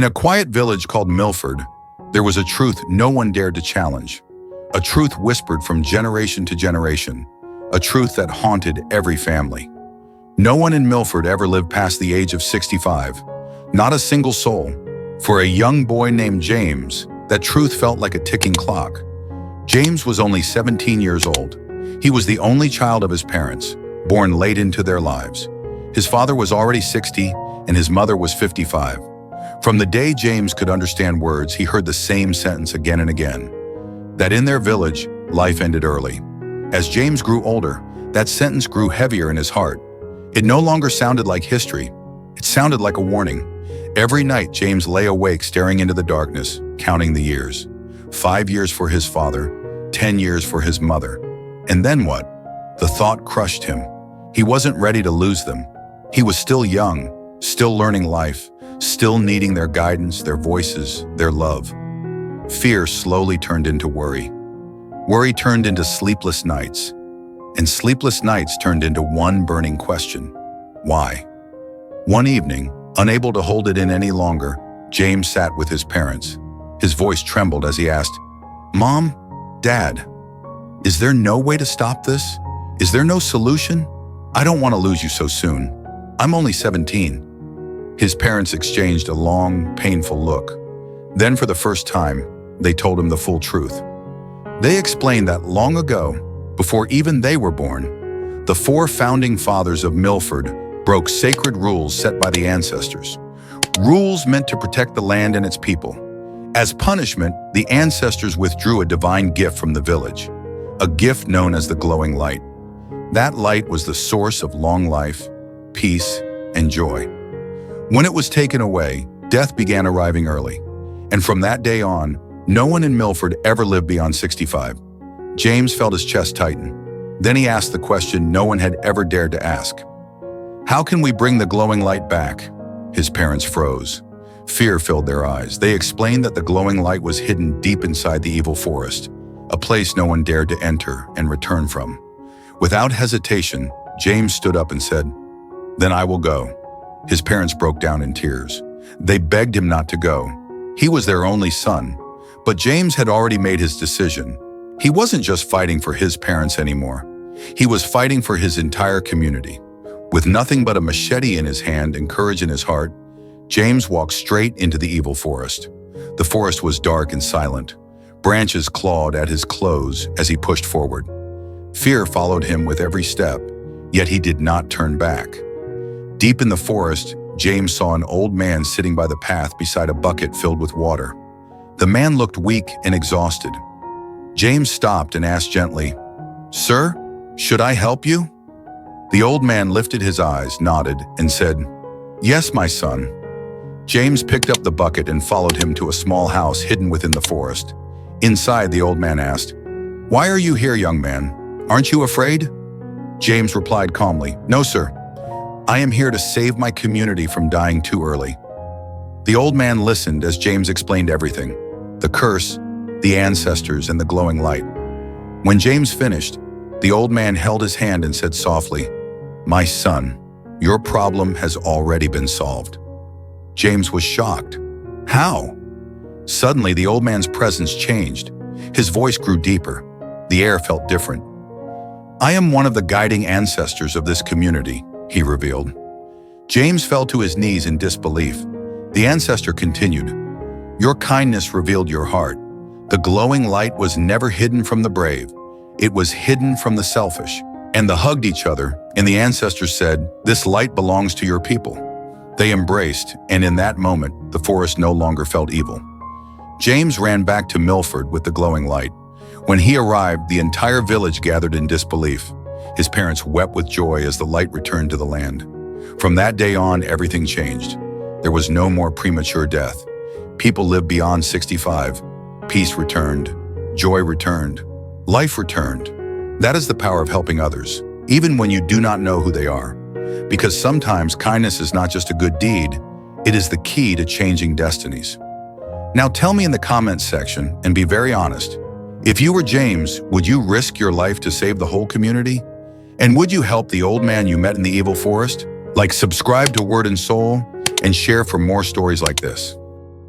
a quiet village called Millford, there was a truth no one dared to challenge. A truth whispered from generation to generation. A truth that haunted every family. No one in Millford ever lived past the age of 65. Not a single soul. For a young boy named James, that truth felt like a ticking clock. James was only 17 years old. He was the only child of his parents, born late into their lives. His father was already 60 and his mother was 55. From the day James could understand words, he heard the same sentence again and again, that in their village, life ended early. As James grew older, that sentence grew heavier in his heart. It no longer sounded like history. It sounded like a warning. Every night, James lay awake staring into the darkness, counting the years. 5 years for his father, 10 years for his mother. And then what? The thought crushed him. He wasn't ready to lose them. He was still young, still learning life, still needing their guidance, their voices, their love. Fear slowly turned into worry. Worry turned into sleepless nights. And sleepless nights turned into one burning question. Why? One evening, unable to hold it in any longer, James sat with his parents. His voice trembled as he asked, "Mom, Dad, is there no way to stop this? Is there no solution? I don't want to lose you so soon. I'm only 17. His parents exchanged a long, painful look. Then for the first time, they told him the full truth. They explained that long ago, before even they were born, the 4 founding fathers of Millford broke sacred rules set by the ancestors. Rules meant to protect the land and its people. As punishment, the ancestors withdrew a divine gift from the village, a gift known as the glowing light. That light was the source of long life, peace, and joy. When it was taken away, death began arriving early. And from that day on, no one in Millford ever lived beyond 65. James felt his chest tighten. Then he asked the question no one had ever dared to ask. How can we bring the glowing light back? His parents froze. Fear filled their eyes. They explained that the glowing light was hidden deep inside the evil forest, a place no one dared to enter and return from. Without hesitation, James stood up and said, "Then I will go." His parents broke down in tears. They begged him not to go. He was their only son. But James had already made his decision. He wasn't just fighting for his parents anymore. He was fighting for his entire community. With nothing but a machete in his hand and courage in his heart, James walked straight into the evil forest. The forest was dark and silent. Branches clawed at his clothes as he pushed forward. Fear followed him with every step, yet he did not turn back. Deep in the forest, James saw an old man sitting by the path beside a bucket filled with water. The man looked weak and exhausted. James stopped and asked gently, "Sir, should I help you?" The old man lifted his eyes, nodded, and said, "Yes, my son." James picked up the bucket and followed him to a small house hidden within the forest. Inside, the old man asked, "Why are you here, young man? Aren't you afraid?" James replied calmly, "No, sir. I am here to save my community from dying too early." The old man listened as James explained everything, the curse, the ancestors, and the glowing light. When James finished, the old man held his hand and said softly, "My son, your problem has already been solved." James was shocked. How? Suddenly, the old man's presence changed. His voice grew deeper. The air felt different. "I am one of the guiding ancestors of this community," he revealed. James fell to his knees in disbelief. The ancestor continued, "Your kindness revealed your heart. The glowing light was never hidden from the brave. It was hidden from the selfish." And they hugged each other, and the ancestors said, "This light belongs to your people." They embraced, and in that moment, the forest no longer felt evil. James ran back to Millford with the glowing light. When he arrived, the entire village gathered in disbelief. His parents wept with joy as the light returned to the land. From that day on, everything changed. There was no more premature death. People lived beyond 65. Peace returned. Joy returned. Life returned. That is the power of helping others, even when you do not know who they are. Because sometimes kindness is not just a good deed, it is the key to changing destinies. Now tell me in the comments section, and be very honest, if you were James, would you risk your life to save the whole community? And would you help the old man you met in the evil forest? Like, subscribe to Word and Soul, and share for more stories like this.